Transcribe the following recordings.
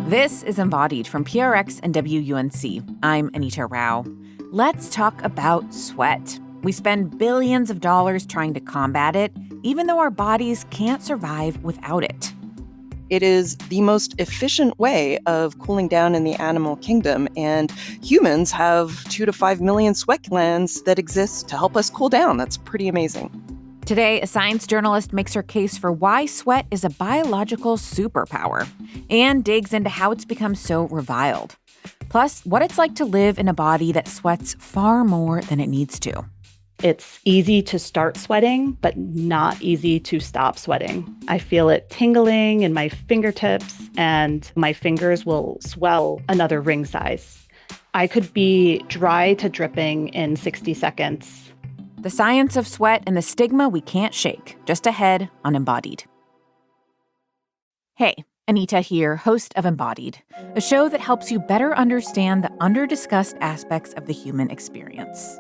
This is Embodied from PRX and WUNC. I'm Anita Rao. Let's talk about sweat. We spend billions of dollars trying to combat it, even though our bodies can't survive without it. It is the most efficient way of cooling down in the animal kingdom, and humans have 2 to 5 million sweat glands that exist to help us cool down. That's pretty amazing. Today, a science journalist makes her case for why sweat is a biological superpower and digs into how it's become so reviled. Plus, what it's like to live in a body that sweats far more than it needs to. It's easy to start sweating, but not easy to stop sweating. I feel it tingling in my fingertips, and my fingers will swell another ring size. I could be dry to dripping in 60 seconds. The science of sweat and the stigma we can't shake. Just ahead on Embodied. Hey, Anita here, host of Embodied, a show that helps you better understand the under-discussed aspects of the human experience.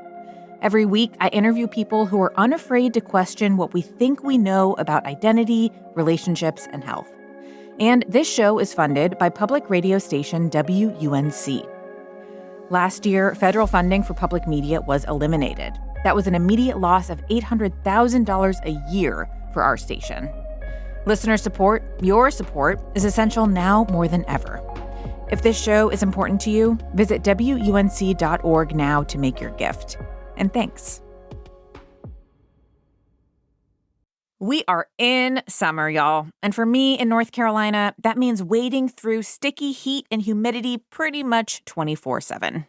Every week, I interview people who are unafraid to question what we think we know about identity, relationships, and health. And this show is funded by public radio station WUNC. Last year, federal funding for public media was eliminated. That was an immediate loss of $800,000 a year for our station. Listener support, your support, is essential now more than ever. If this show is important to you, visit WUNC.org now to make your gift. And thanks. We are in summer, y'all. And for me in North Carolina, that means wading through sticky heat and humidity pretty much 24/7.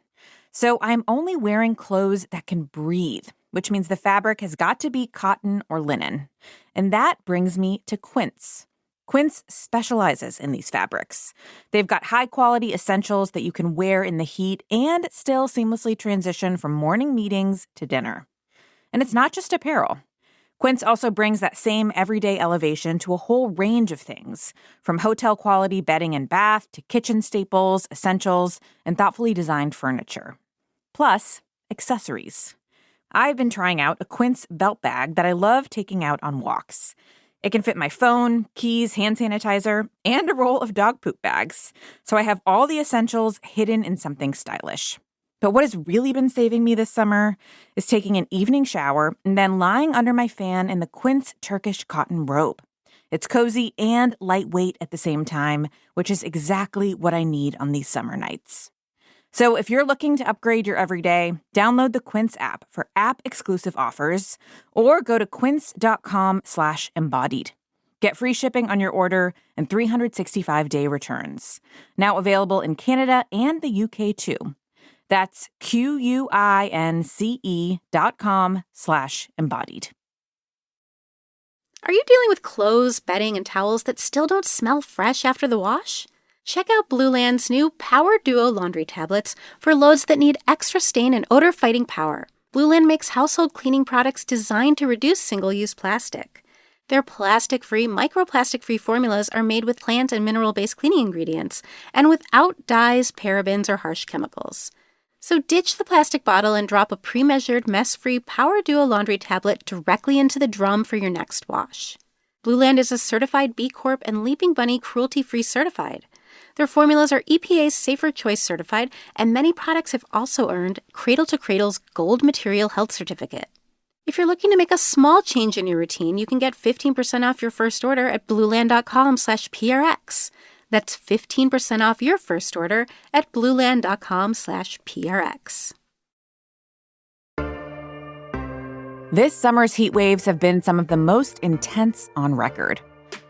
So I'm only wearing clothes that can breathe, which means the fabric has got to be cotton or linen. And that brings me to Quince. Quince specializes in these fabrics. They've got high-quality essentials that you can wear in the heat and still seamlessly transition from morning meetings to dinner. And it's not just apparel. Quince also brings that same everyday elevation to a whole range of things, from hotel-quality bedding and bath to kitchen staples, essentials, and thoughtfully designed furniture. Plus, accessories. I've been trying out a Quince belt bag that I love taking out on walks. It can fit my phone, keys, hand sanitizer, and a roll of dog poop bags. So I have all the essentials hidden in something stylish. But what has really been saving me this summer is taking an evening shower and then lying under my fan in the Quince Turkish cotton robe. It's cozy and lightweight at the same time, which is exactly what I need on these summer nights. So if you're looking to upgrade your everyday, download the Quince app for app-exclusive offers or go to quince.com/embodied. Get free shipping on your order and 365-day returns. Now available in Canada and the UK too. That's QUINCE.com/embodied. Are you dealing with clothes, bedding, and towels that still don't smell fresh after the wash? Check out Blueland's new Power Duo laundry tablets for loads that need extra stain and odor-fighting power. Blueland makes household cleaning products designed to reduce single-use plastic. Their plastic-free, microplastic-free formulas are made with plant and mineral-based cleaning ingredients and without dyes, parabens, or harsh chemicals. So ditch the plastic bottle and drop a pre-measured, mess-free Power Duo laundry tablet directly into the drum for your next wash. Blueland is a certified B Corp and Leaping Bunny cruelty-free certified. Their formulas are EPA's Safer Choice certified, and many products have also earned Cradle to Cradle's Gold Material Health Certificate. If you're looking to make a small change in your routine, you can get 15% off your first order at blueland.com/PRX. That's 15% off your first order at blueland.com/PRX. This summer's heat waves have been some of the most intense on record.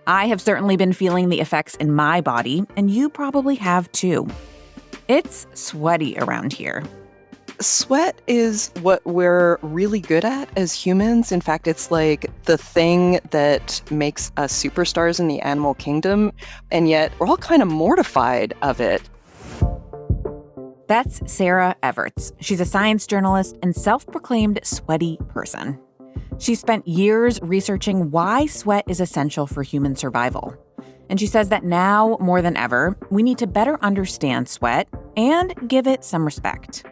I have certainly been feeling the effects in my body, and you probably have too. It's sweaty around here. Sweat is what we're really good at as humans. In fact, it's like the thing that makes us superstars in the animal kingdom, and yet we're all kind of mortified of it. That's Sarah Everts. She's a science journalist and self-proclaimed sweaty person. She spent years researching why sweat is essential for human survival. And she says that now, more than ever, we need to better understand sweat and give it some respect.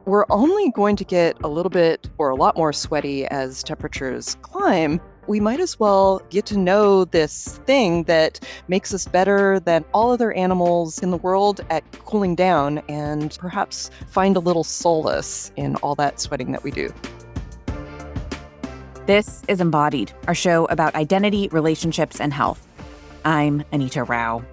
We're only going to get a little bit or a lot more sweaty as temperatures climb, we might as well get to know this thing that makes us better than all other animals in the world at cooling down and perhaps find a little solace in all that sweating that we do. This is Embodied, our show about identity, relationships, and health. I'm Anita Rao.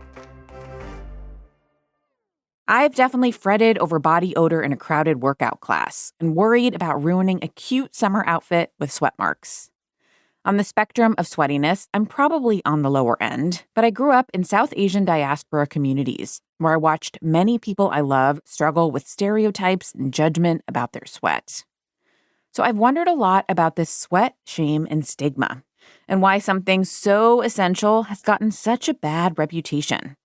I've definitely fretted over body odor in a crowded workout class and worried about ruining a cute summer outfit with sweat marks. On the spectrum of sweatiness, I'm probably on the lower end, but I grew up in South Asian diaspora communities where I watched many people I love struggle with stereotypes and judgment about their sweat. So I've wondered a lot about this sweat, shame, and stigma, and why something so essential has gotten such a bad reputation.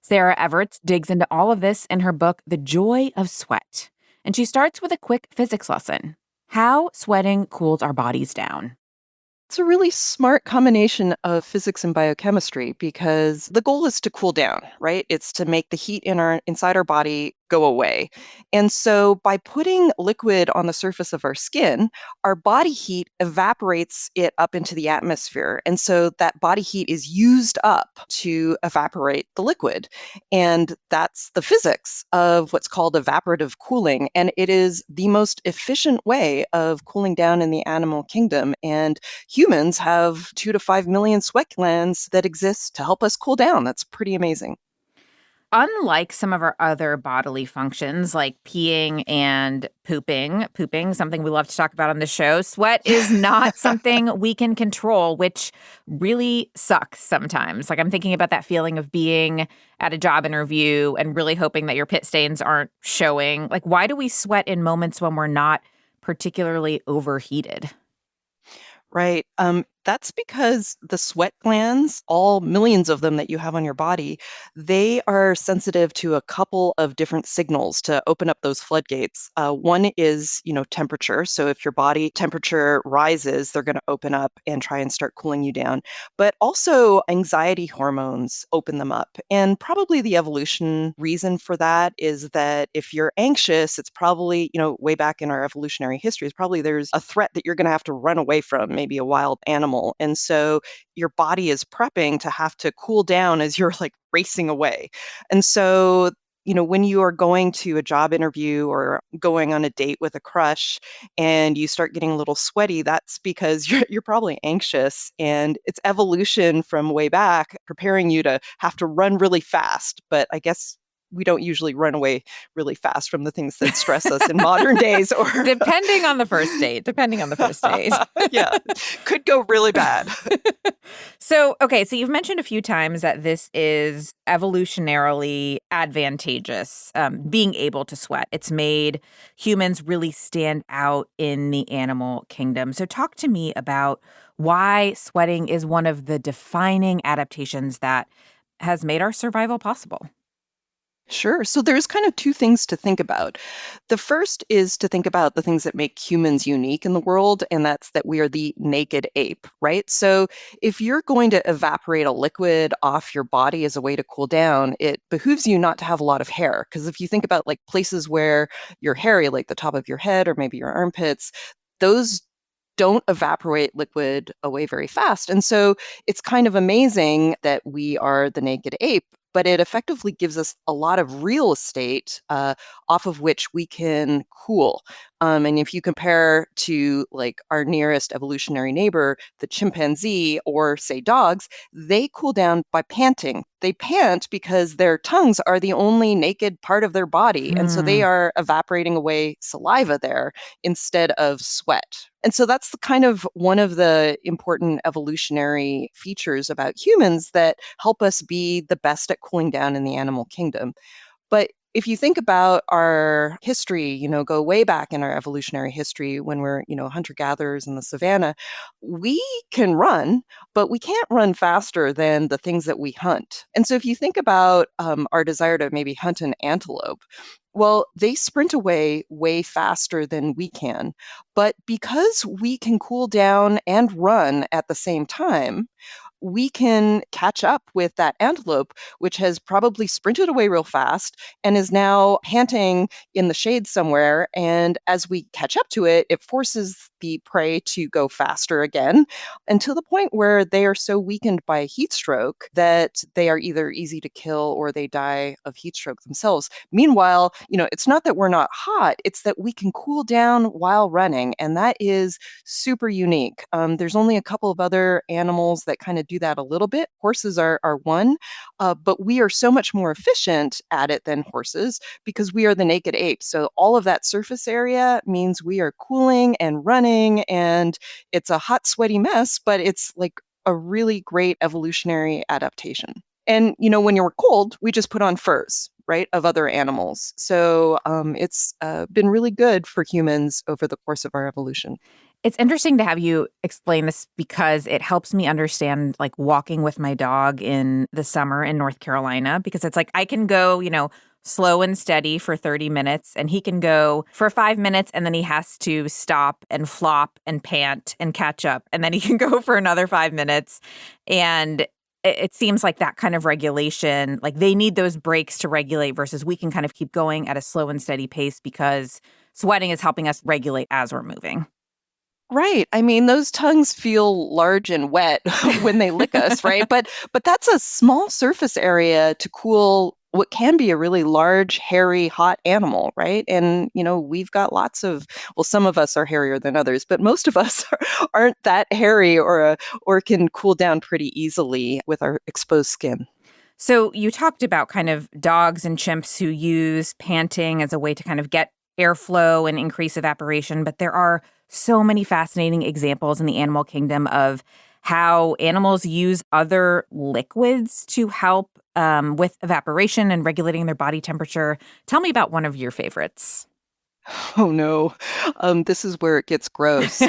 Sarah Everts digs into all of this in her book, The Joy of Sweat, and she starts with a quick physics lesson: how sweating cools our bodies down. It's a really smart combination of physics and biochemistry because the goal is to cool down, right? It's to make the heat inside our body go away. And so by putting liquid on the surface of our skin, our body heat evaporates it up into the atmosphere. And so that body heat is used up to evaporate the liquid. And that's the physics of what's called evaporative cooling. And it is the most efficient way of cooling down in the animal kingdom. And humans have 2 to 5 million sweat glands that exist to help us cool down. That's pretty amazing. Unlike some of our other bodily functions like peeing and pooping, something we love to talk about on the show, sweat is not something we can control, which really sucks sometimes. Like, I'm thinking about that feeling of being at a job interview and really hoping that your pit stains aren't showing. Like, why do we sweat in moments when we're not particularly overheated? Right. That's because the sweat glands, all millions of them that you have on your body, they are sensitive to a couple of different signals to open up those floodgates. One is, temperature. So if your body temperature rises, they're going to open up and try and start cooling you down. But also anxiety hormones open them up. And probably the evolution reason for that is that if you're anxious, it's probably, way back in our evolutionary history, it's probably there's a threat that you're going to have to run away from, maybe a wild animal. And so your body is prepping to have to cool down as you're like racing away. And so, when you are going to a job interview or going on a date with a crush and you start getting a little sweaty, that's because you're probably anxious, and it's evolution from way back preparing you to have to run really fast. But I guess we don't usually run away really fast from the things that stress us in modern days, or Depending on the first date. yeah, could go really bad. So you've mentioned a few times that this is evolutionarily advantageous, being able to sweat. It's made humans really stand out in the animal kingdom. So talk to me about why sweating is one of the defining adaptations that has made our survival possible. Sure. So there's kind of two things to think about. The first is to think about the things that make humans unique in the world, and that's that we are the naked ape, right? So if you're going to evaporate a liquid off your body as a way to cool down, it behooves you not to have a lot of hair. Because if you think about like places where you're hairy, like the top of your head or maybe your armpits, those don't evaporate liquid away very fast. And so it's kind of amazing that we are the naked ape, but it effectively gives us a lot of real estate off of which we can cool. And if you compare to like our nearest evolutionary neighbor, the chimpanzee, or say dogs, they cool down by panting. They pant because their tongues are the only naked part of their body. And so they are evaporating away saliva there instead of sweat. And so that's the kind of one of the important evolutionary features about humans that help us be the best at cooling down in the animal kingdom. But if you think about our history, go way back in our evolutionary history when we're, hunter-gatherers in the savannah, we can run, but we can't run faster than the things that we hunt. And so if you think about our desire to maybe hunt an antelope, well, they sprint away way faster than we can. But because we can cool down and run at the same time, we can catch up with that antelope, which has probably sprinted away real fast and is now panting in the shade somewhere. And as we catch up to it, it forces the prey to go faster again, until the point where they are so weakened by heat stroke that they are either easy to kill or they die of heat stroke themselves. Meanwhile, it's not that we're not hot, it's that we can cool down while running, and that is super unique. There's only a couple of other animals that kind of do that a little bit. Horses are one, but we are so much more efficient at it than horses because we are the naked apes. So all of that surface area means we are cooling and running, and it's a hot, sweaty mess, but it's like a really great evolutionary adaptation. And, when you're cold, we just put on furs, right, of other animals. So it's been really good for humans over the course of our evolution. It's interesting to have you explain this because it helps me understand like walking with my dog in the summer in North Carolina, because it's like I can go, slow and steady for 30 minutes and he can go for 5 minutes and then he has to stop and flop and pant and catch up. And then he can go for another 5 minutes. And it seems like that kind of regulation, like they need those breaks to regulate versus we can kind of keep going at a slow and steady pace because sweating is helping us regulate as we're moving. Right. I mean, those tongues feel large and wet when they lick us, right? But that's a small surface area to cool what can be a really large, hairy, hot animal, right? And we've got lots of, well, some of us are hairier than others, but most of us aren't that hairy or can cool down pretty easily with our exposed skin. So you talked about kind of dogs and chimps who use panting as a way to kind of get airflow and increase evaporation, but there are so many fascinating examples in the animal kingdom of how animals use other liquids to help with evaporation and regulating their body temperature. Tell me about one of your favorites. Oh no, this is where it gets gross.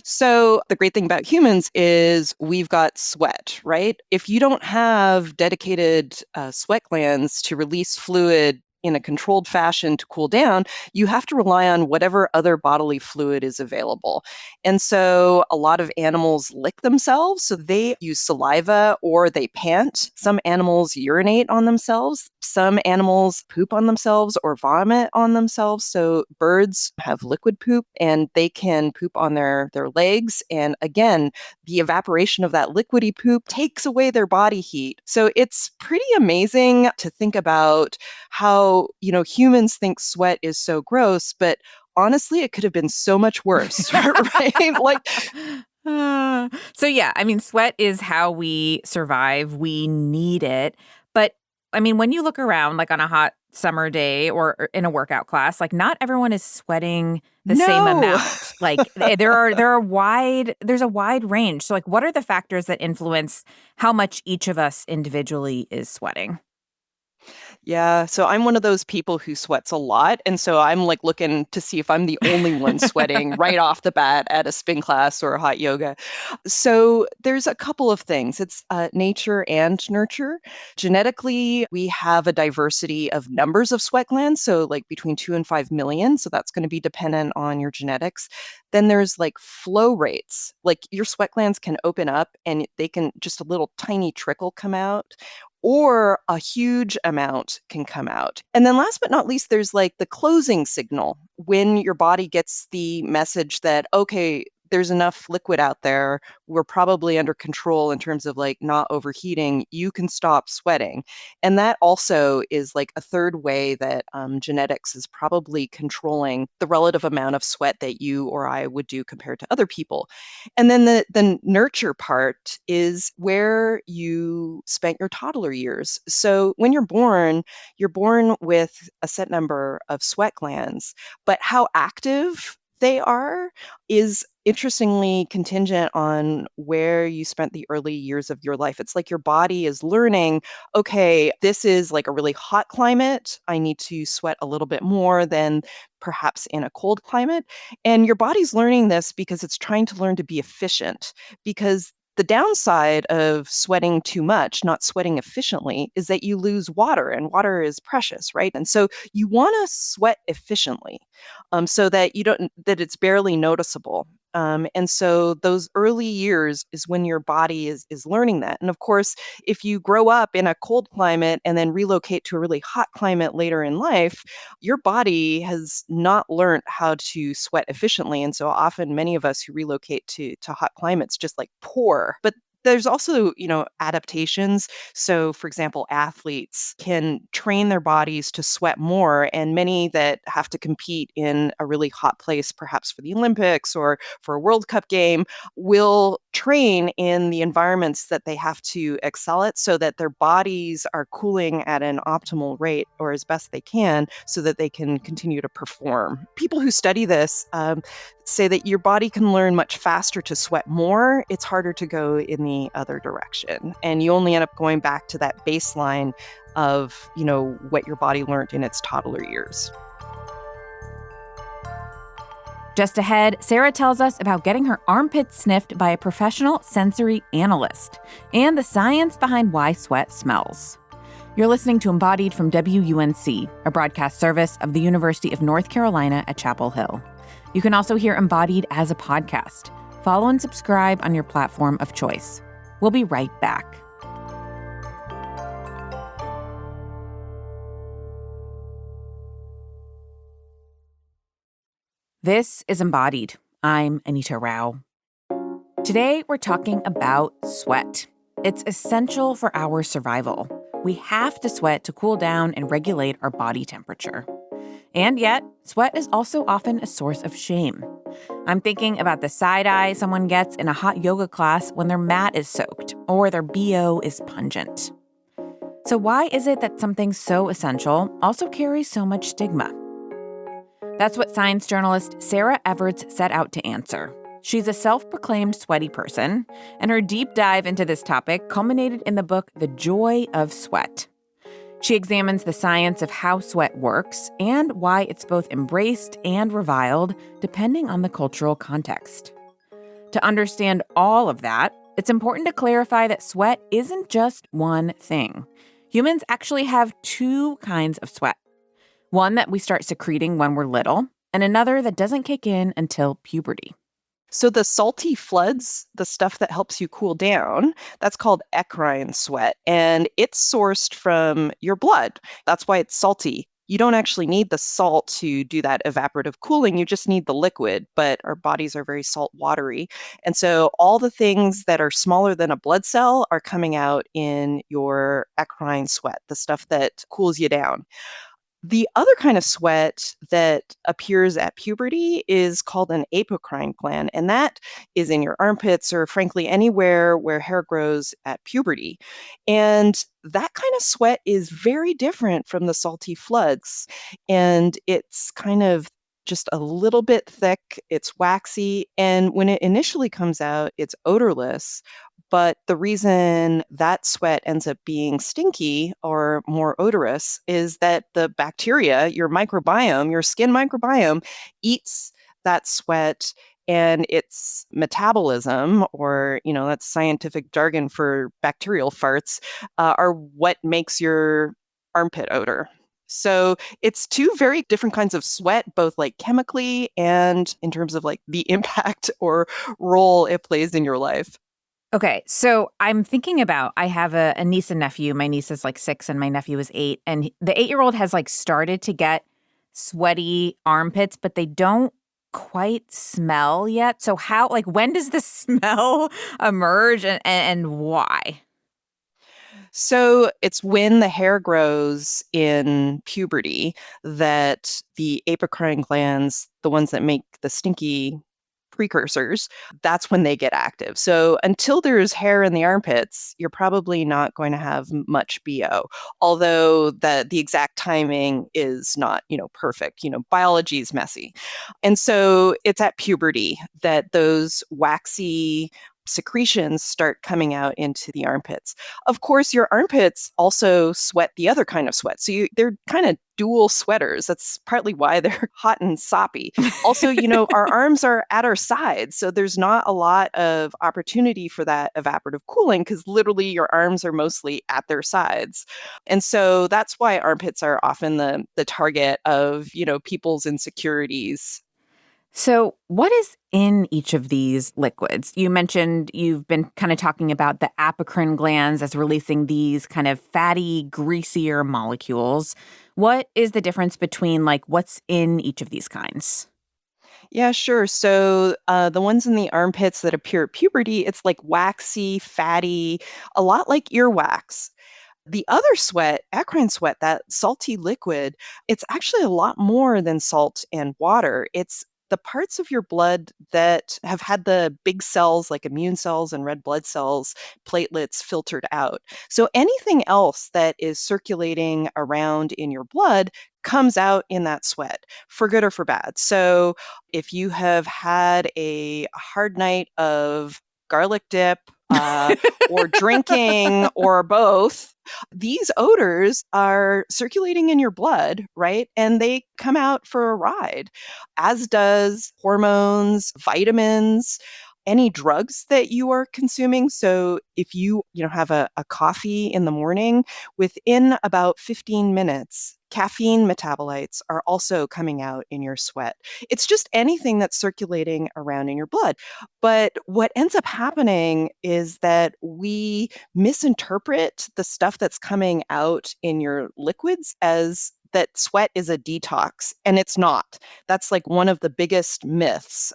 So the great thing about humans is we've got sweat, right? If you don't have dedicated sweat glands to release fluid in a controlled fashion to cool down, you have to rely on whatever other bodily fluid is available. And so a lot of animals lick themselves, so they use saliva or they pant. Some animals urinate on themselves. Some animals poop on themselves or vomit on themselves. So birds have liquid poop and they can poop on their legs. And again, the evaporation of that liquidy poop takes away their body heat. So it's pretty amazing to think about how, humans think sweat is so gross, but honestly, it could have been so much worse, right? Like, So yeah, I mean, sweat is how we survive. We need it. But I mean, when you look around, like on a hot summer day or in a workout class, like not everyone is sweating the same no. amount. Like there's a wide range. So like, what are the factors that influence how much each of us individually is sweating? Yeah, so I'm one of those people who sweats a lot. And so I'm like looking to see if I'm the only one sweating right off the bat at a spin class or hot yoga. So there's a couple of things. It's nature and nurture. Genetically, we have a diversity of numbers of sweat glands, so like between 2 and 5 million. So that's going to be dependent on your genetics. Then there's like flow rates. Like your sweat glands can open up and they can just a little tiny trickle come out, or a huge amount can come out. And then last but not least, there's like the closing signal when your body gets the message that, okay, there's enough liquid out there. We're probably under control in terms of like not overheating. You can stop sweating. And that also is like a third way that genetics is probably controlling the relative amount of sweat that you or I would do compared to other people. And then the nurture part is where you spent your toddler years. So when you're born with a set number of sweat glands, but how active they are is interestingly contingent on where you spent the early years of your life. It's like your body is learning, okay, this is like a really hot climate. I need to sweat a little bit more than perhaps in a cold climate. And your body's learning this because it's trying to learn to be efficient. Because the downside of sweating too much, not sweating efficiently, is that you lose water, and water is precious, right? And so you want to sweat efficiently, so that you don't that it's barely noticeable. And so those early years is when your body is learning that. And of course, if you grow up in a cold climate and then relocate to a really hot climate later in life, your body has not learned how to sweat efficiently. And so often many of us who relocate to hot climates just like pour. But there's also, adaptations. So, for example, athletes can train their bodies to sweat more, and many that have to compete in a really hot place, perhaps for the Olympics or for a World Cup game, will train in the environments that they have to excel at so that their bodies are cooling at an optimal rate or as best they can so that they can continue to perform. People who study this say that your body can learn much faster to sweat more. It's harder to go in the other direction. And you only end up going back to that baseline of, what your body learned in its toddler years. Just ahead, Sarah tells us about getting her armpits sniffed by a professional sensory analyst and the science behind why sweat smells. You're listening to Embodied from WUNC, a broadcast service of the University of North Carolina at Chapel Hill. You can also hear Embodied as a podcast. Follow and subscribe on your platform of choice. We'll be right back. This is Embodied. I'm Anita Rao. Today, we're talking about sweat. It's essential for our survival. We have to sweat to cool down and regulate our body temperature. And yet, sweat is also often a source of shame. I'm thinking about the side eye someone gets in a hot yoga class when their mat is soaked or their BO is pungent. So why is it that something so essential also carries so much stigma? That's what science journalist Sarah Everts set out to answer. She's a self-proclaimed sweaty person, and her deep dive into this topic culminated in the book The Joy of Sweat. She examines the science of how sweat works and why it's both embraced and reviled, depending on the cultural context. To understand all of that, it's important to clarify that sweat isn't just one thing. Humans actually have two kinds of sweat. One that we start secreting when we're little, and another that doesn't kick in until puberty. So the salty floods, the stuff that helps you cool down, that's called eccrine sweat, and it's sourced from your blood. That's why it's salty. You don't actually need the salt to do that evaporative cooling. You just need the liquid, but our bodies are very salt watery. And so all the things that are smaller than a blood cell are coming out in your eccrine sweat, the stuff that cools you down. The other kind of sweat that appears at puberty is called an apocrine gland, and that is in your armpits or frankly anywhere where hair grows at puberty. And that kind of sweat is very different from the salty floods, and it's kind of just a little bit thick, it's waxy, and when it initially comes out, it's odorless. But the reason that sweat ends up being stinky or more odorous is that the bacteria, your microbiome, your skin microbiome, eats that sweat, and its metabolism, or, that's scientific jargon for bacterial farts, are what makes your armpit odor. So it's two very different kinds of sweat, both like chemically and in terms of like the impact or role it plays in your life. Okay, so I'm thinking about, I have a niece and nephew. My niece is like 6 and my nephew is 8. And the 8-year-old has like started to get sweaty armpits, but they don't quite smell yet. So when does the smell emerge and why? So it's when the hair grows in puberty that the apocrine glands, the ones that make the stinky precursors, that's when they get active. So until there's hair in the armpits, you're probably not going to have much BO, although the exact timing is not, perfect. Biology is messy. And so it's at puberty that those waxy secretions start coming out into the armpits. Of course, your armpits also sweat the other kind of sweat. So they're kind of dual sweaters. That's partly why they're hot and soppy. Also, our arms are at our sides. So there's not a lot of opportunity for that evaporative cooling because literally your arms are mostly at their sides. And so that's why armpits are often the target of, people's insecurities. So, what is in each of these liquids? You mentioned you've been kind of talking about the apocrine glands as releasing these kind of fatty, greasier molecules. What is the difference between like what's in each of these kinds? Yeah, sure. So the ones in the armpits that appear at puberty, it's like waxy, fatty, a lot like earwax. The other sweat, eccrine sweat, that salty liquid, it's actually a lot more than salt and water. It's the parts of your blood that have had the big cells like immune cells and red blood cells, platelets filtered out. So anything else that is circulating around in your blood comes out in that sweat for good or for bad. So if you have had a hard night of garlic dip, or drinking or both, these odors are circulating in your blood, right? And they come out for a ride, as does hormones, vitamins, any drugs that you are consuming. So if you have a coffee in the morning, within about 15 minutes, caffeine metabolites are also coming out in your sweat. It's just anything that's circulating around in your blood. But what ends up happening is that we misinterpret the stuff that's coming out in your liquids as that sweat is a detox, and it's not. That's like one of the biggest myths,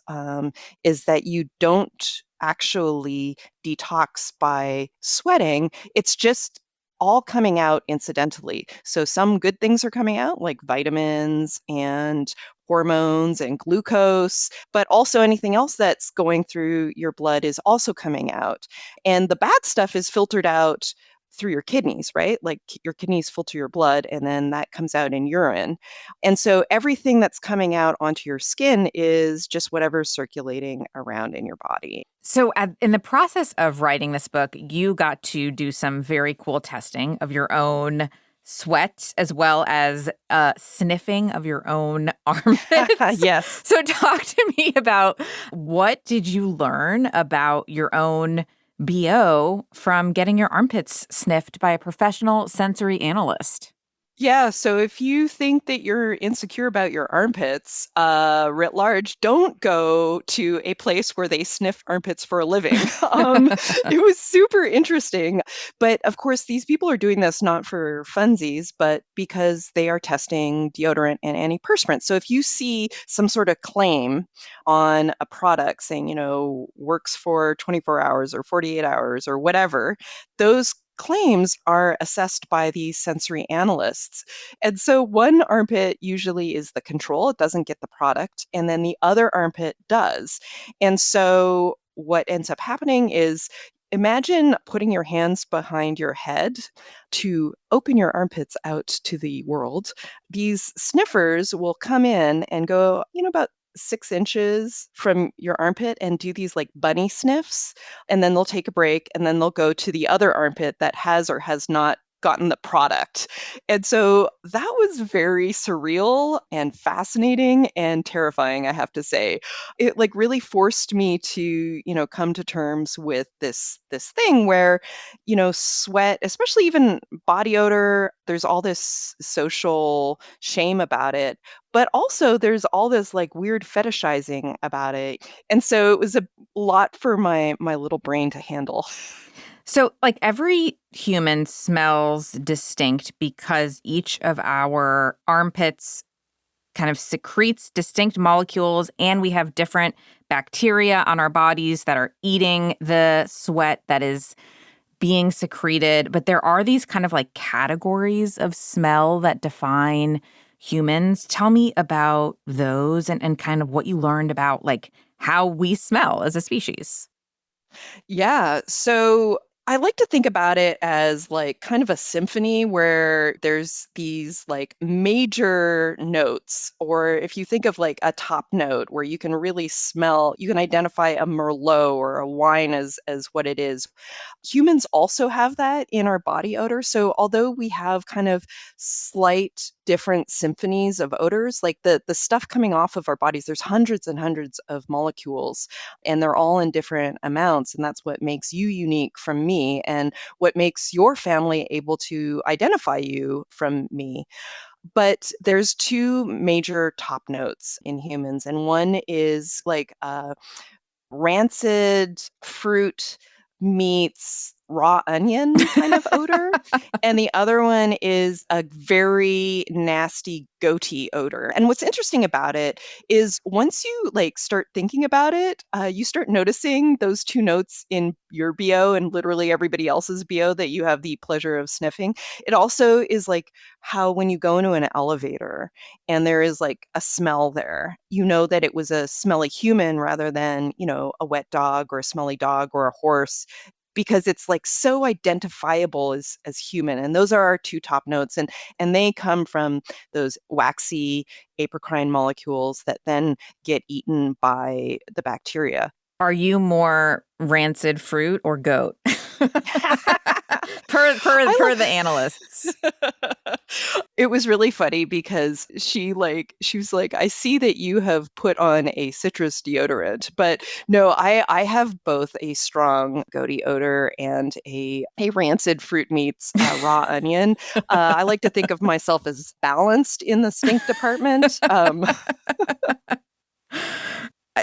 is that you don't actually detox by sweating. It's just all coming out incidentally. So some good things are coming out, like vitamins and hormones and glucose, but also anything else that's going through your blood is also coming out. And the bad stuff is filtered out through your kidneys, right? Like your kidneys filter your blood and then that comes out in urine. And so everything that's coming out onto your skin is just whatever's circulating around in your body. So, in the process of writing this book, you got to do some very cool testing of your own sweat as well as sniffing of your own armpits. Yes. So, talk to me about what did you learn about your own BO from getting your armpits sniffed by a professional sensory analyst? Yeah, so if you think that you're insecure about your armpits, writ large, don't go to a place where they sniff armpits for a living. It was super interesting. But of course, these people are doing this not for funsies, but because they are testing deodorant and antiperspirant. So if you see some sort of claim on a product saying, works for 24 hours or 48 hours or whatever, those claims are assessed by these sensory analysts. And so one armpit usually is the control, it doesn't get the product, and then the other armpit does. And so what ends up happening is imagine putting your hands behind your head to open your armpits out to the world. These sniffers will come in and go, about 6 inches from your armpit and do these like bunny sniffs. And then they'll take a break and then they'll go to the other armpit that has or has not gotten the product. And so that was very surreal and fascinating and terrifying, I have to say. It like really forced me to, come to terms with this thing where, sweat, especially even body odor, there's all this social shame about it, but also there's all this like weird fetishizing about it. And so it was a lot for my little brain to handle. So, like every human smells distinct because each of our armpits kind of secretes distinct molecules, and we have different bacteria on our bodies that are eating the sweat that is being secreted. But there are these kind of like categories of smell that define humans. Tell me about those and kind of what you learned about like how we smell as a species. Yeah. So I like to think about it as like kind of a symphony where there's these like major notes, or if you think of like a top note where you can really smell, you can identify a Merlot or a wine as what it is. Humans also have that in our body odor. So although we have kind of slight different symphonies of odors, like the stuff coming off of our bodies, there's hundreds and hundreds of molecules and they're all in different amounts. And that's what makes you unique from me. me and what makes your family able to identify you from me. But there's two major top notes in humans, and one is like rancid fruit meets raw onion kind of odor. And the other one is a very nasty goatee odor. And what's interesting about it is once you like start thinking about it, you start noticing those two notes in your BO and literally everybody else's BO that you have the pleasure of sniffing. It also is like how when you go into an elevator and there is like a smell there, you know that it was a smelly human rather than, a wet dog or a smelly dog or a horse because it's like so identifiable as human. And those are our two top notes. And they come from those waxy apocrine molecules that then get eaten by the bacteria. Are you more rancid fruit or goat? per the analysts. It was really funny because she was like, I see that you have put on a citrus deodorant, but no, I have both a strong goatee odor and a rancid fruit meets raw onion. I like to think of myself as balanced in the stink department.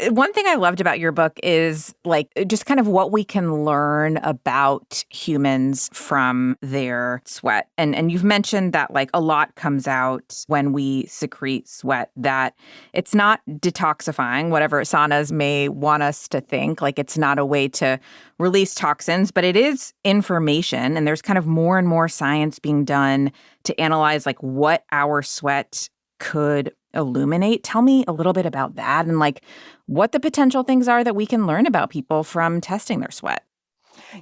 One thing I loved about your book is like just kind of what we can learn about humans from their sweat. And you've mentioned that like a lot comes out when we secrete sweat, that it's not detoxifying, whatever saunas may want us to think. Like it's not a way to release toxins, but it is information. And there's kind of more and more science being done to analyze like what our sweat could illuminate. Tell me a little bit about that and like what the potential things are that we can learn about people from testing their sweat.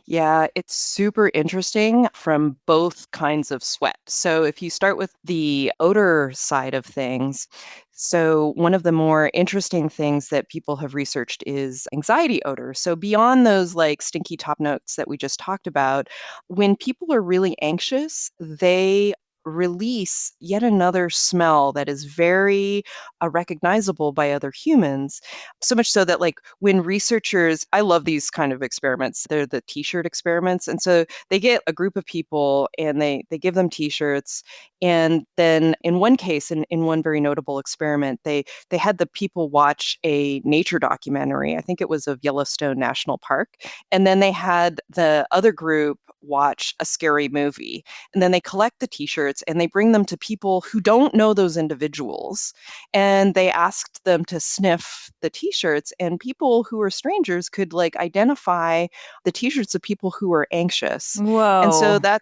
Yeah, it's super interesting from both kinds of sweat. So, if you start with the odor side of things, so one of the more interesting things that people have researched is anxiety odor. So, beyond those like stinky top notes that we just talked about, when people are really anxious, they release yet another smell that is very recognizable by other humans. So much so that, like, when researchers, I love these kind of experiments. They're the T-shirt experiments, and so they get a group of people and they give them T-shirts, and then in one case, in one very notable experiment, they had the people watch a nature documentary. I think it was of Yellowstone National Park, and then they had the other group watch a scary movie, and then they collect the T-shirts and they bring them to people who don't know those individuals, and they asked them to sniff the T-shirts, and people who were strangers could like identify the T-shirts of people who were anxious. And so Whoa.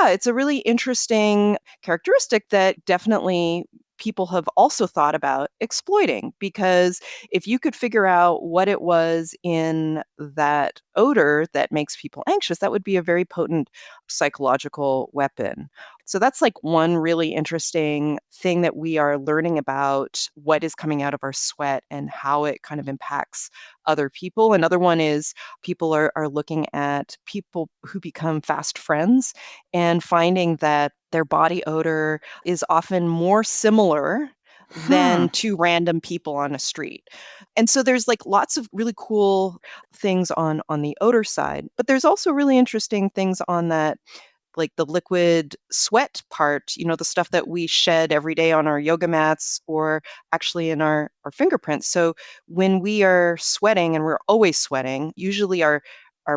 it's a really interesting characteristic that definitely people have also thought about exploiting, because if you could figure out what it was in that odor that makes people anxious, that would be a very potent psychological weapon. So that's like one really interesting thing that we are learning about what is coming out of our sweat and how it kind of impacts other people. Another one is people are looking at people who become fast friends and finding that their body odor is often more similar Hmm. than to random people on a street. And so there's like lots of really cool things on the odor side, but there's also really interesting things on that, like the liquid sweat part, the stuff that we shed every day on our yoga mats or actually in our fingerprints. So when we are sweating, and we're always sweating, usually our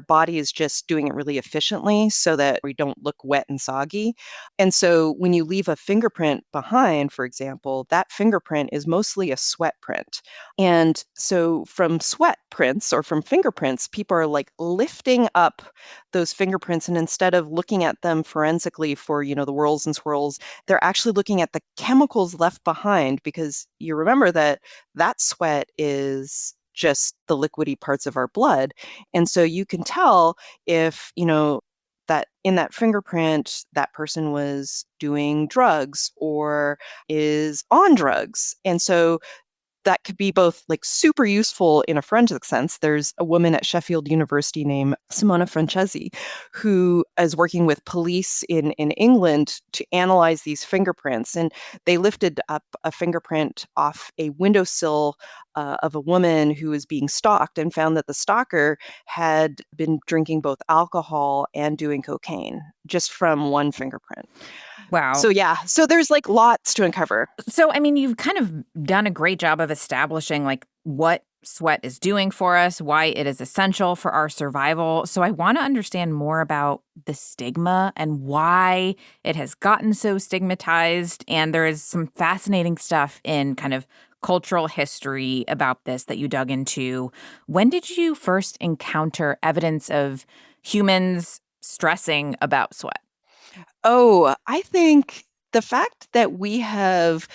body is just doing it really efficiently so that we don't look wet and soggy. And so when you leave a fingerprint behind, for example, that fingerprint is mostly a sweat print. And so from sweat prints or from fingerprints, people are like lifting up those fingerprints, and instead of looking at them forensically for, the whirls and swirls, they're actually looking at the chemicals left behind, because you remember that sweat is just the liquidy parts of our blood. And so you can tell if, that in that fingerprint, that person was doing drugs or is on drugs. And so that could be both like super useful in a forensic sense. There's a woman at Sheffield University named Simona Francesi who is working with police in England to analyze these fingerprints. And they lifted up a fingerprint off a windowsill of a woman who was being stalked and found that the stalker had been drinking both alcohol and doing cocaine just from one fingerprint. Wow. So yeah, so there's like lots to uncover. So, I mean, you've kind of done a great job of establishing like what sweat is doing for us, why it is essential for our survival. So, I want to understand more about the stigma and why it has gotten so stigmatized. And there is some fascinating stuff in kind of cultural history about this that you dug into. When did you first encounter evidence of humans stressing about sweat? Oh, I think the fact that we have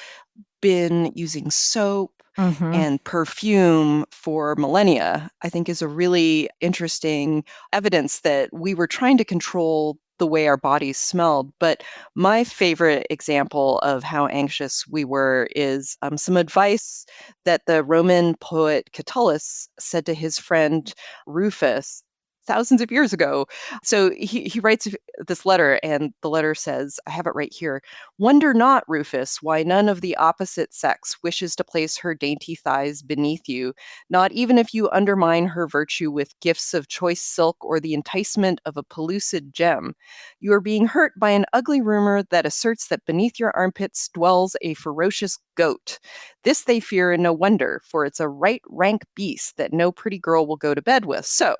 been using soap Mm-hmm. and perfume for millennia, I think is a really interesting evidence that we were trying to control the way our bodies smelled. But my favorite example of how anxious we were is some advice that the Roman poet Catullus said to his friend Rufus thousands of years ago. So he writes this letter, and the letter says, I have it right here. Wonder not, Rufus, why none of the opposite sex wishes to place her dainty thighs beneath you, not even if you undermine her virtue with gifts of choice silk or the enticement of a pellucid gem. You are being hurt by an ugly rumor that asserts that beneath your armpits dwells a ferocious goat. This they fear, and no wonder, for it's a right rank beast that no pretty girl will go to bed with. So,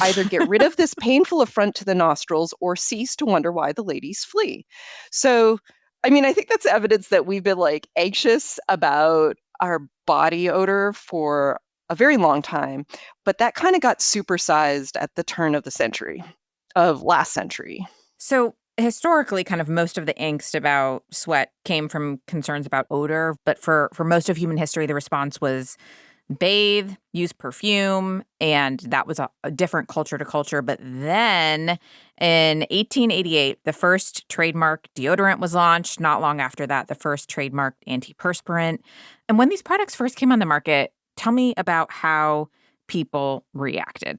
either get rid of this painful affront to the nostrils or cease to wonder why the ladies flee. So, I mean, I think that's evidence that we've been like anxious about our body odor for a very long time, but that kind of got supersized at the turn of the century, of last century. So historically, kind of most of the angst about sweat came from concerns about odor, but for most of human history, the response was bathe, use perfume, and that was a different culture to culture. But then in 1888, the first trademark deodorant was launched. Not long after that, the first trademarked antiperspirant. And when these products first came on the market, tell me about how people reacted.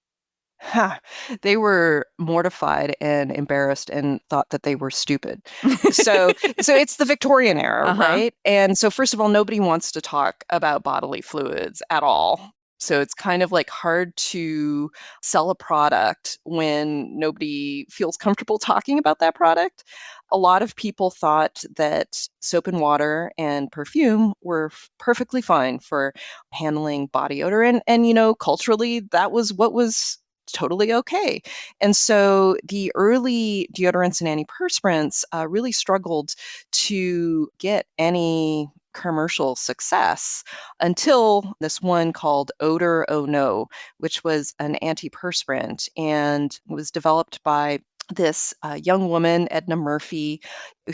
Ha, they were mortified and embarrassed and thought that they were stupid. So it's the Victorian era, Uh-huh. right? And so first of all, nobody wants to talk about bodily fluids at all. So it's kind of like hard to sell a product when nobody feels comfortable talking about that product. A lot of people thought that soap and water and perfume were perfectly fine for handling body odor. And culturally, that was what was totally okay. And so the early deodorants and antiperspirants really struggled to get any commercial success until this one called Odor Oh No, which was an antiperspirant and was developed by this young woman, Edna Murphy,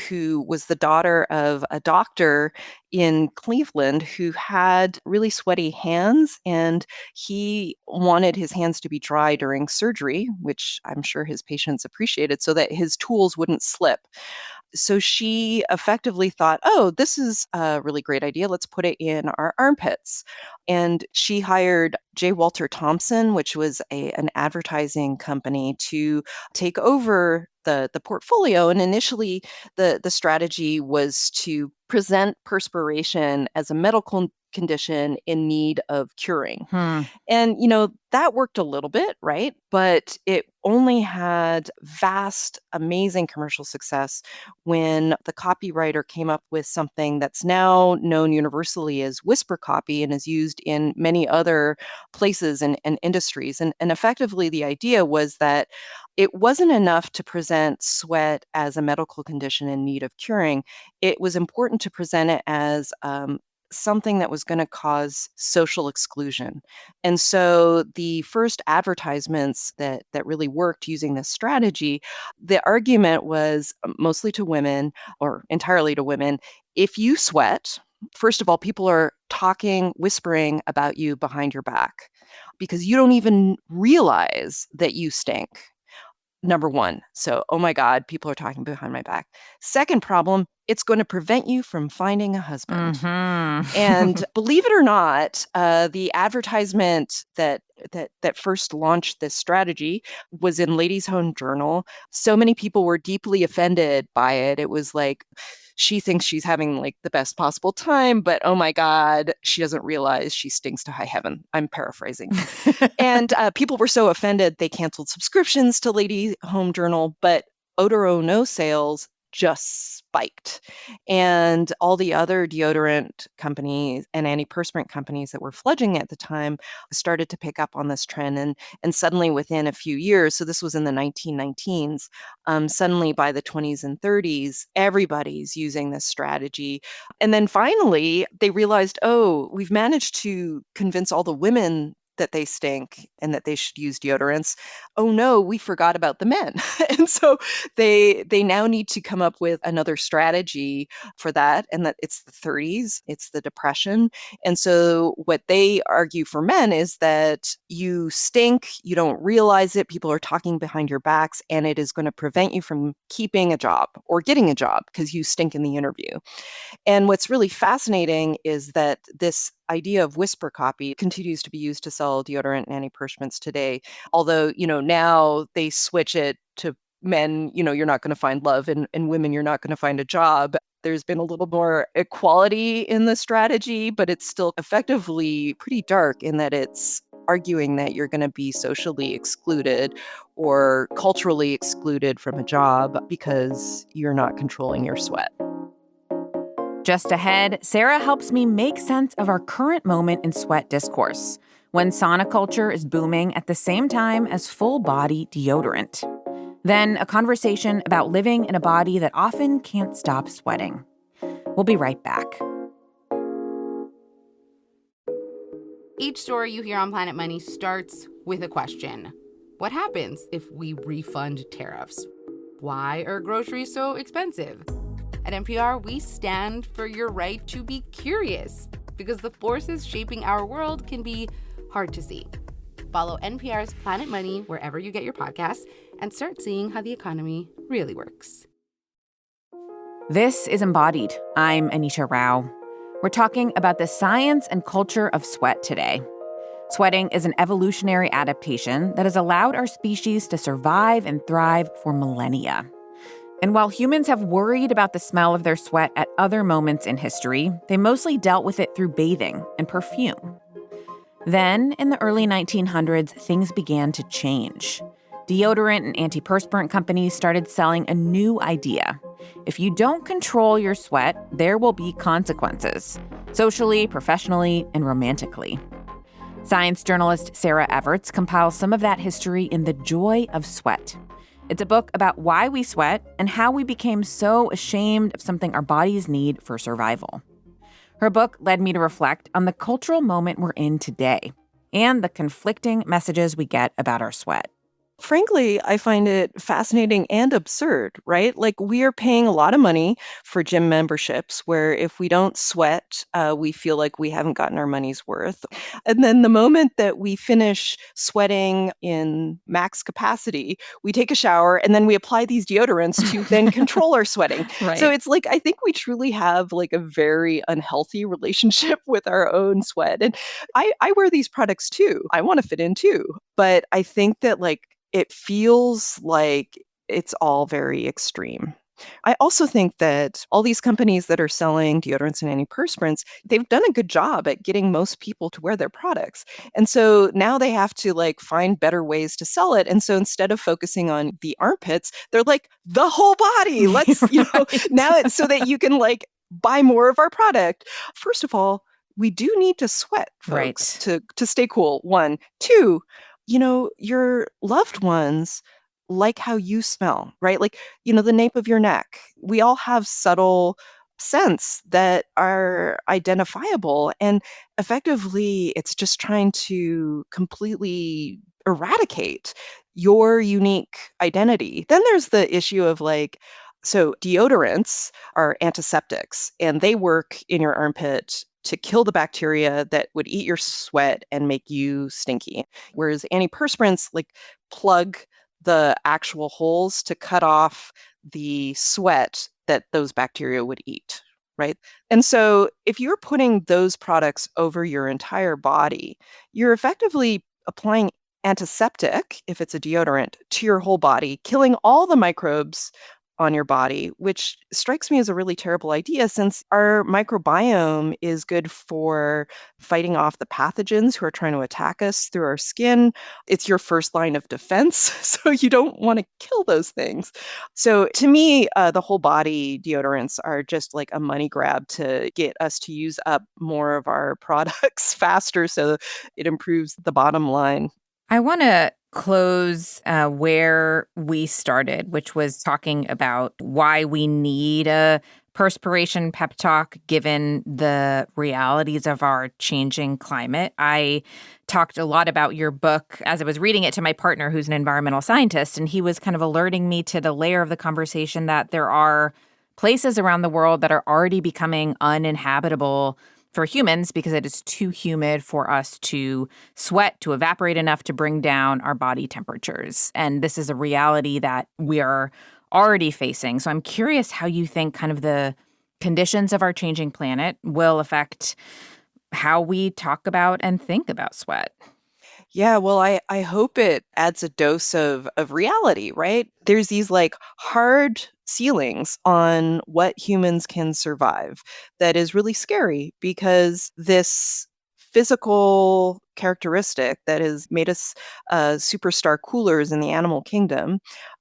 who was the daughter of a doctor in Cleveland who had really sweaty hands, and he wanted his hands to be dry during surgery, which I'm sure his patients appreciated, so that his tools wouldn't slip. So she effectively thought, oh, this is a really great idea. Let's put it in our armpits. And she hired J. Walter Thompson, which was an advertising company, to take over the portfolio. And initially, the strategy was to present perspiration as a medical condition in need of curing. Hmm. And, that worked a little bit, right? But it only had vast, amazing commercial success when the copywriter came up with something that's now known universally as whisper copy and is used in many other places and industries. And effectively, the idea was that it wasn't enough to present sweat as a medical condition in need of curing. It was important to present it as something that was going to cause social exclusion. And so the first advertisements that really worked using this strategy, the argument was mostly to women or entirely to women, if you sweat, first of all, people are talking, whispering about you behind your back because you don't even realize that you stink. Number one. So, oh my God, people are talking behind my back. Second problem, it's going to prevent you from finding a husband. Mm-hmm. And believe it or not, the advertisement that first launched this strategy was in Ladies' Home Journal. So many people were deeply offended by it. It was like she thinks she's having like the best possible time, but oh my God, she doesn't realize she stinks to high heaven. I'm paraphrasing. And people were so offended, they canceled subscriptions to Lady Home Journal, but Odor O No sales just spiked. And all the other deodorant companies and antiperspirant companies that were fledgling at the time started to pick up on this trend. And suddenly within a few years, so this was in the 1919s, suddenly by the 20s and 30s, everybody's using this strategy. And then finally, they realized, oh, we've managed to convince all the women that they stink and that they should use deodorants. Oh no, we forgot about the men. And so they now need to come up with another strategy for that. And that it's the 30s, it's the Depression. And so what they argue for men is that you stink, you don't realize it, people are talking behind your backs, and it is going to prevent you from keeping a job or getting a job because you stink in the interview. And what's really fascinating is that this idea of whisper copy continues to be used to sell deodorant and antiperspirants today. Although, now they switch it to men, you're not going to find love, and women, you're not going to find a job. There's been a little more equality in the strategy, but it's still effectively pretty dark in that it's arguing that you're going to be socially excluded or culturally excluded from a job because you're not controlling your sweat. Just ahead, Sarah helps me make sense of our current moment in sweat discourse, when sauna culture is booming at the same time as full-body deodorant. Then a conversation about living in a body that often can't stop sweating. We'll be right back. Each story you hear on Planet Money starts with a question. What happens if we refund tariffs? Why are groceries so expensive? At NPR, we stand for your right to be curious, because the forces shaping our world can be hard to see. Follow NPR's Planet Money wherever you get your podcasts and start seeing how the economy really works. This is Embodied. I'm Anita Rao. We're talking about the science and culture of sweat today. Sweating is an evolutionary adaptation that has allowed our species to survive and thrive for millennia. And while humans have worried about the smell of their sweat at other moments in history, they mostly dealt with it through bathing and perfume. Then, in the early 1900s, things began to change. Deodorant and antiperspirant companies started selling a new idea. If you don't control your sweat, there will be consequences, socially, professionally, and romantically. Science journalist Sarah Everts compiles some of that history in The Joy of Sweat. It's a book about why we sweat and how we became so ashamed of something our bodies need for survival. Her book led me to reflect on the cultural moment we're in today and the conflicting messages we get about our sweat. Frankly, I find it fascinating and absurd, right? Like, we are paying a lot of money for gym memberships where if we don't sweat, we feel like we haven't gotten our money's worth. And then the moment that we finish sweating in max capacity, we take a shower and then we apply these deodorants to then control our sweating. Right. So it's like, I think we truly have like a very unhealthy relationship with our own sweat. And I wear these products too. I want to fit in too. But I think that like, it feels like it's all very extreme. I also think that all these companies that are selling deodorants and antiperspirants, they've done a good job at getting most people to wear their products. And so now they have to like find better ways to sell it. And so instead of focusing on the armpits, they're like the whole body. Let's, now it's so that you can like buy more of our product. First of all, we do need to sweat, folks, to stay cool. One. Two, your loved ones like how you smell, right? Like, the nape of your neck. We all have subtle scents that are identifiable. And effectively, it's just trying to completely eradicate your unique identity. Then there's the issue of like, so deodorants are antiseptics and they work in your armpit to kill the bacteria that would eat your sweat and make you stinky. Whereas antiperspirants like plug the actual holes to cut off the sweat that those bacteria would eat, right? And so if you're putting those products over your entire body, you're effectively applying antiseptic, if it's a deodorant, to your whole body, killing all the microbes on your body, which strikes me as a really terrible idea since our microbiome is good for fighting off the pathogens who are trying to attack us through our skin. It's your first line of defense, so you don't want to kill those things. So to me, the whole body deodorants are just like a money grab to get us to use up more of our products faster so it improves the bottom line. I want to close where we started, which was talking about why we need a perspiration pep talk given the realities of our changing climate. I talked a lot about your book as I was reading it to my partner, who's an environmental scientist, and he was kind of alerting me to the layer of the conversation that there are places around the world that are already becoming uninhabitable for humans because it is too humid for us to sweat, to evaporate enough to bring down our body temperatures. And this is a reality that we are already facing. So I'm curious how you think kind of the conditions of our changing planet will affect how we talk about and think about sweat. Yeah, well, I hope it adds a dose of reality, right? There's these like hard ceilings on what humans can survive that is really scary because this physical characteristic that has made us superstar coolers in the animal kingdom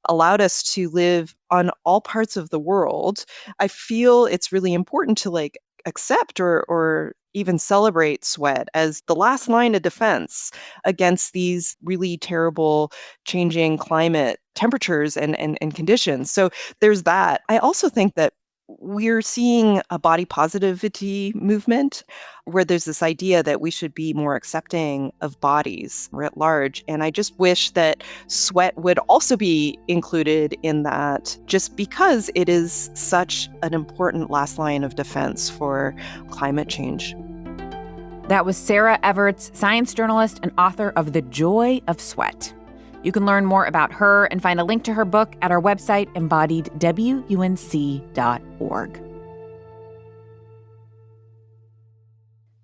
allowed us to live on all parts of the world. I feel it's really important to like accept or even celebrate sweat as the last line of defense against these really terrible changing climate temperatures and conditions. So there's that. I also think that we're seeing a body positivity movement where there's this idea that we should be more accepting of bodies writ large. And I just wish that sweat would also be included in that just because it is such an important last line of defense for climate change. That was Sarah Everts, science journalist and author of The Joy of Sweat. You can learn more about her and find a link to her book at our website, embodiedwunc.org.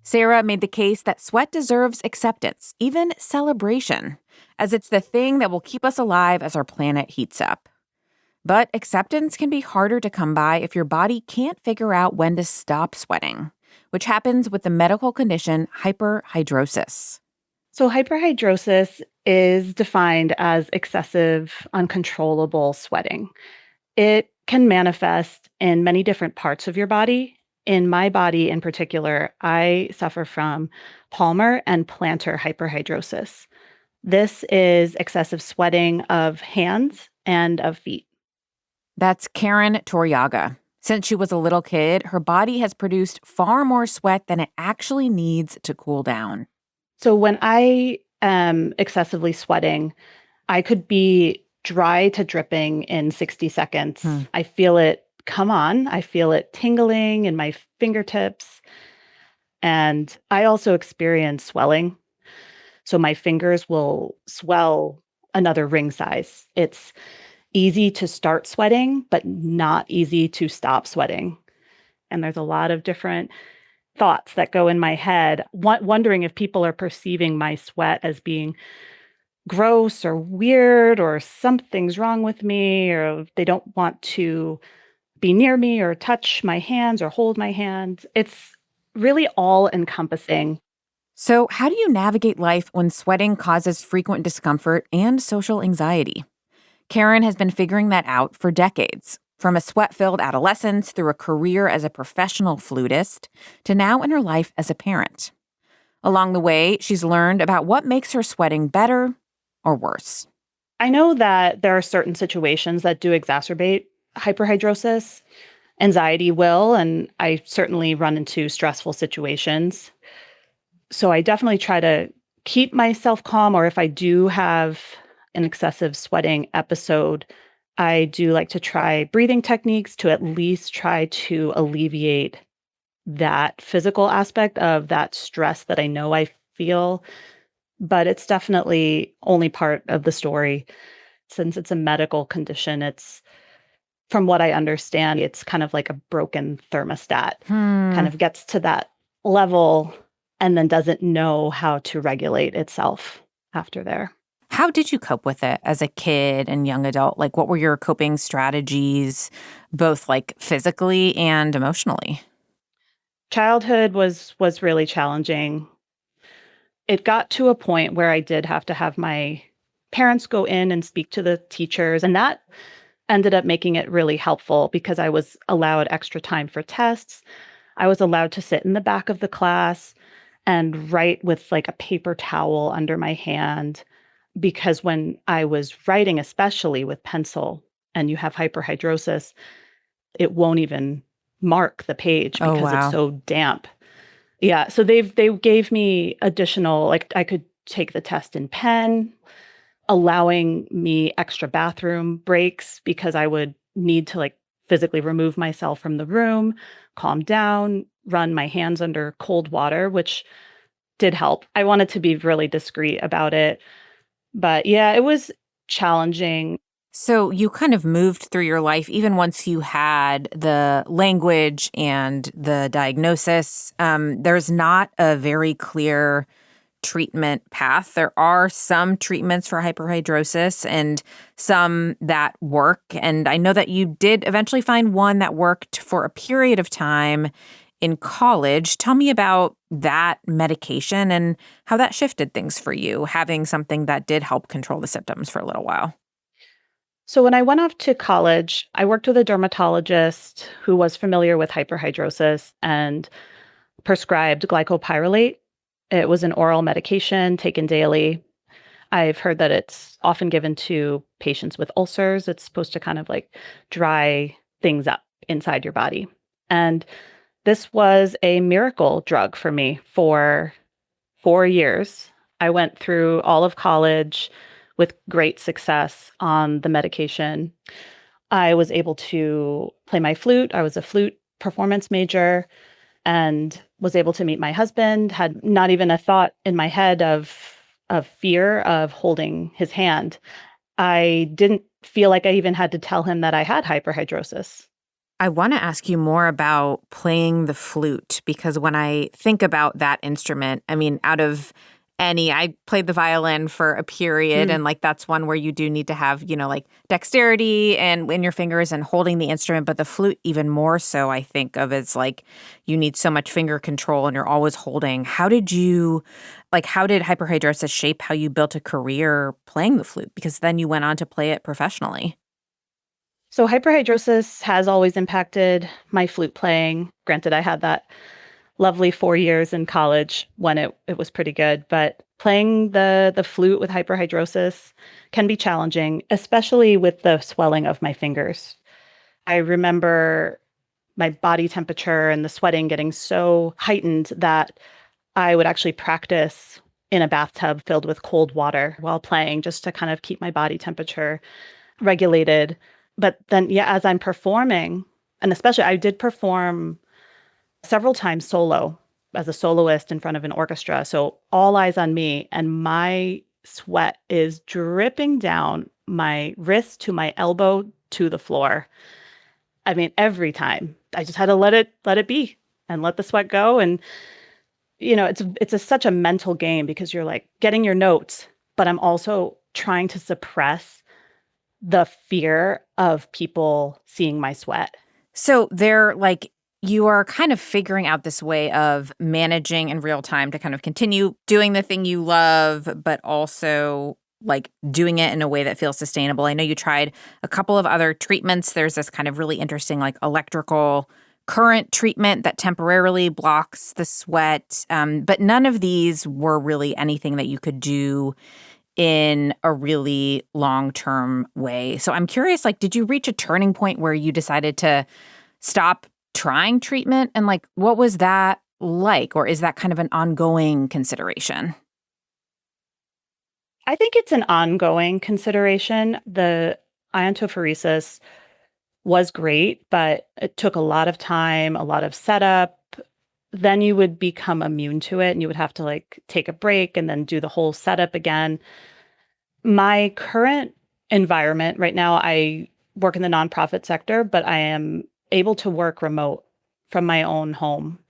Sarah made the case that sweat deserves acceptance, even celebration, as it's the thing that will keep us alive as our planet heats up. But acceptance can be harder to come by if your body can't figure out when to stop sweating, which happens with the medical condition hyperhidrosis. So hyperhidrosis is defined as excessive, uncontrollable sweating. It can manifest in many different parts of your body. In my body in particular, I suffer from palmar and plantar hyperhidrosis. This is excessive sweating of hands and of feet. That's Caryn Toriaga. Since she was a little kid, her body has produced far more sweat than it actually needs to cool down. So when I am excessively sweating, I could be dry to dripping in 60 seconds. I feel it come on. I feel it tingling in my fingertips. And I also experience swelling. So my fingers will swell another ring size. It's easy to start sweating, but not easy to stop sweating. And there's a lot of different thoughts that go in my head, wondering if people are perceiving my sweat as being gross or weird or something's wrong with me or they don't want to be near me or touch my hands or hold my hand. It's really all encompassing. So, how do you navigate life when sweating causes frequent discomfort and social anxiety? Caryn has been figuring that out for decades, from a sweat-filled adolescence through a career as a professional flutist to now in her life as a parent. Along the way, she's learned about what makes her sweating better or worse. I know that there are certain situations that do exacerbate hyperhidrosis. Anxiety will, and I certainly run into stressful situations. So I definitely try to keep myself calm, or if I do have an excessive sweating episode, I do like to try breathing techniques to at least try to alleviate that physical aspect of that stress that I know I feel. But it's definitely only part of the story. Since it's a medical condition, it's, from what I understand, it's kind of like a broken thermostat, kind of gets to that level and then doesn't know how to regulate itself after there. How did you cope with it as a kid and young adult? Like, what were your coping strategies, both like physically and emotionally? Childhood was really challenging. It got to a point where I did have to have my parents go in and speak to the teachers, and that ended up making it really helpful because I was allowed extra time for tests. I was allowed to sit in the back of the class and write with like a paper towel under my hand because when I was writing, especially with pencil, and you have hyperhidrosis, it won't even mark the page Oh, because it's wow. so damp. Yeah, so they gave me additional like I could take the test in pen, allowing me extra bathroom breaks because I would need to like physically remove myself from the room, calm down, run my hands under cold water, which did help. I wanted to be really discreet about it. But yeah, it was challenging. So you kind of moved through your life, even once you had the language and the diagnosis. There's not a very clear treatment path. There are some treatments for hyperhidrosis and some that work. And I know that you did eventually find one that worked for a period of time in college. Tell me about that medication and how that shifted things for you, having something that did help control the symptoms for a little while. So when I went off to college, I worked with a dermatologist who was familiar with hyperhidrosis and prescribed glycopyrrolate. It was an oral medication taken daily. I've heard that it's often given to patients with ulcers. It's supposed to kind of like dry things up inside your body. And this was a miracle drug for me for 4 years. I went through all of college with great success on the medication. I was able to play my flute. I was a flute performance major and was able to meet my husband, had not even a thought in my head of fear of holding his hand. I didn't feel like I even had to tell him that I had hyperhidrosis. I want to ask you more about playing the flute because when I think about that instrument, I mean, out of any, I played the violin for a period, Mm. and like that's one where you do need to have, like dexterity and in your fingers and holding the instrument. But the flute, even more so, I think of as like you need so much finger control and you're always holding. How did hyperhidrosis shape how you built a career playing the flute? Because then you went on to play it professionally. So hyperhidrosis has always impacted my flute playing. Granted, I had that lovely 4 years in college when it was pretty good, but playing the flute with hyperhidrosis can be challenging, especially with the swelling of my fingers. I remember my body temperature and the sweating getting so heightened that I would actually practice in a bathtub filled with cold water while playing just to kind of keep my body temperature regulated. But then, yeah, as I'm performing, and especially I did perform several times solo as a soloist in front of an orchestra. So all eyes on me, and my sweat is dripping down my wrist to my elbow to the floor. I mean, every time I just had to let it be and let the sweat go. And such a mental game because you're like getting your notes, but I'm also trying to suppress the fear of people seeing my sweat. So you are kind of figuring out this way of managing in real time to kind of continue doing the thing you love, but also like doing it in a way that feels sustainable. I know you tried a couple of other treatments. There's this kind of really interesting like electrical current treatment that temporarily blocks the sweat. But none of these were really anything that you could do in a really long-term way. So I'm curious, like, did you reach a turning point where you decided to stop trying treatment? And like, what was that like? Or is that kind of an ongoing consideration? I think it's an ongoing consideration. The iontophoresis was great, but it took a lot of time, a lot of setup. Then you would become immune to it and you would have to like take a break and then do the whole setup again. My current environment right now, I work in the nonprofit sector, but I am able to work remote from my own home.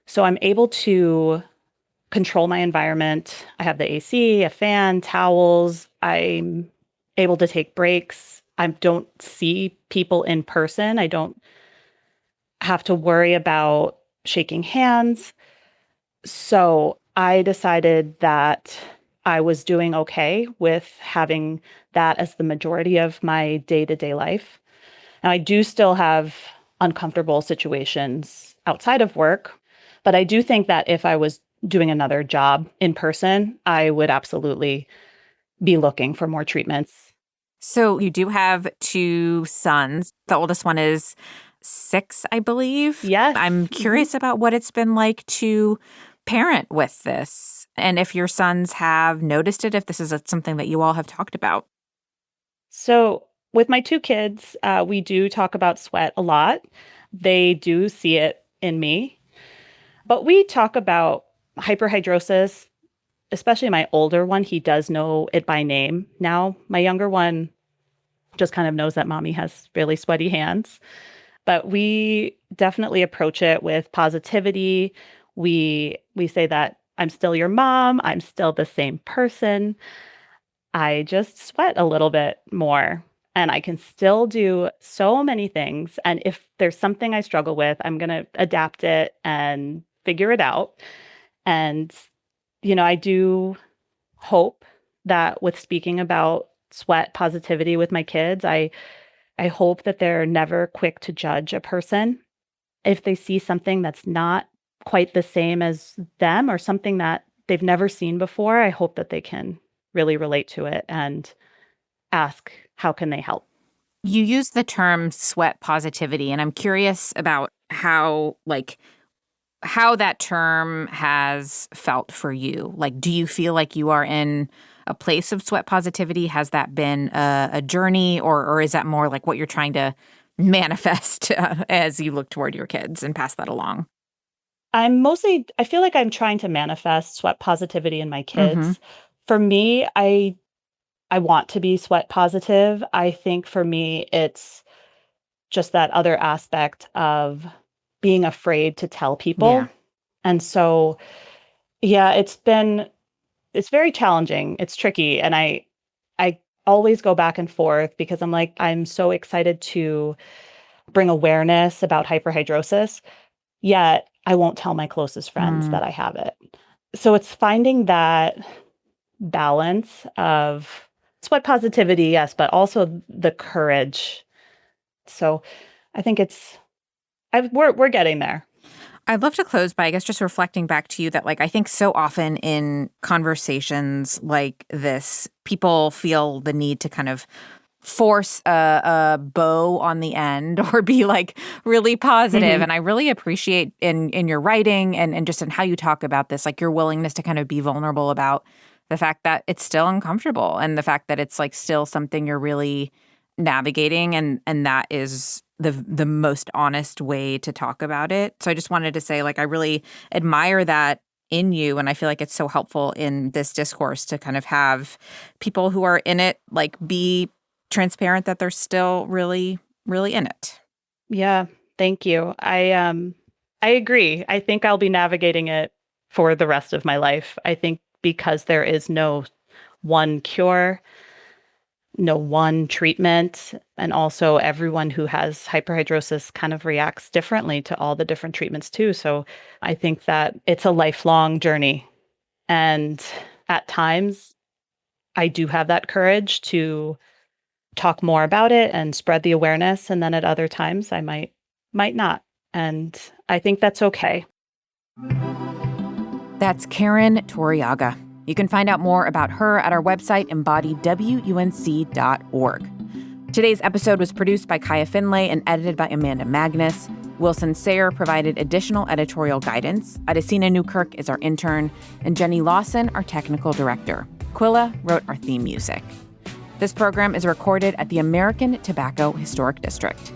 So I'm able to control my environment. I have the AC, a fan, towels. I'm able to take breaks. I don't see people in person. I don't have to worry about shaking hands. So I decided that I was doing okay with having that as the majority of my day-to-day life. Now, I do still have uncomfortable situations outside of work, but I do think that if I was doing another job in person, I would absolutely be looking for more treatments. So you do have 2 sons. The oldest one is 6, I believe. Yes. I'm curious about what it's been like to parent with this, and if your sons have noticed it, if this is something that you all have talked about. So with my 2 kids, we do talk about sweat a lot. They do see it in me. But we talk about hyperhidrosis, especially my older one. He does know it by name now. My younger one just kind of knows that mommy has really sweaty hands. But we definitely approach it with positivity. We say that I'm still your mom. I'm still the same person. I just sweat a little bit more and I can still do so many things. And if there's something I struggle with, I'm going to adapt it and figure it out. And, I do hope that with speaking about sweat positivity with my kids, I hope that they're never quick to judge a person. If they see something that's not quite the same as them or something that they've never seen before, I hope that they can really relate to it and ask, how can they help? You use the term sweat positivity, and I'm curious about how that term has felt for you. Like, do you feel like you are in a place of sweat positivity? Has that been a journey, or is that more like what you're trying to manifest as you look toward your kids and pass that along? I feel like I'm trying to manifest sweat positivity in my kids. Mm-hmm. For me, I want to be sweat positive. I think for me, it's just that other aspect of being afraid to tell people. Yeah. And so, yeah, it's very challenging. It's tricky. And I always go back and forth because I'm so excited to bring awareness about hyperhidrosis, yet I won't tell my closest friends that I have it. So it's finding that balance of sweat positivity, yes, but also the courage. So I think we're getting there. I'd love to close by, I guess, just reflecting back to you that, I think so often in conversations like this, people feel the need to kind of force a bow on the end or be really positive. Mm-hmm. And I really appreciate in your writing and just in how you talk about this, your willingness to kind of be vulnerable about the fact that it's still uncomfortable and the fact that it's still something you're really navigating, and that is the most honest way to talk about it. So I just wanted to say, I really admire that in you, and I feel like it's so helpful in this discourse to kind of have people who are in it be transparent that they're still really, really in it. Yeah, thank you. I agree. I think I'll be navigating it for the rest of my life. I think because there is no one cure, no one treatment, and also everyone who has hyperhidrosis kind of reacts differently to all the different treatments too. So I think that it's a lifelong journey. And at times, I do have that courage to talk more about it and spread the awareness. And then at other times, I might not. And I think that's okay. That's Caryn Toriaga. You can find out more about her at our website, embodywunc.org. Today's episode was produced by Kaya Finlay and edited by Amanda Magnus. Wilson Sayre provided additional editorial guidance. Adesina Newkirk is our intern, and Jenny Lawson, our technical director. Quilla wrote our theme music. This program is recorded at the American Tobacco Historic District.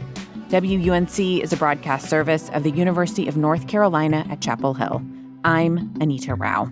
WUNC is a broadcast service of the University of North Carolina at Chapel Hill. I'm Anita Rao.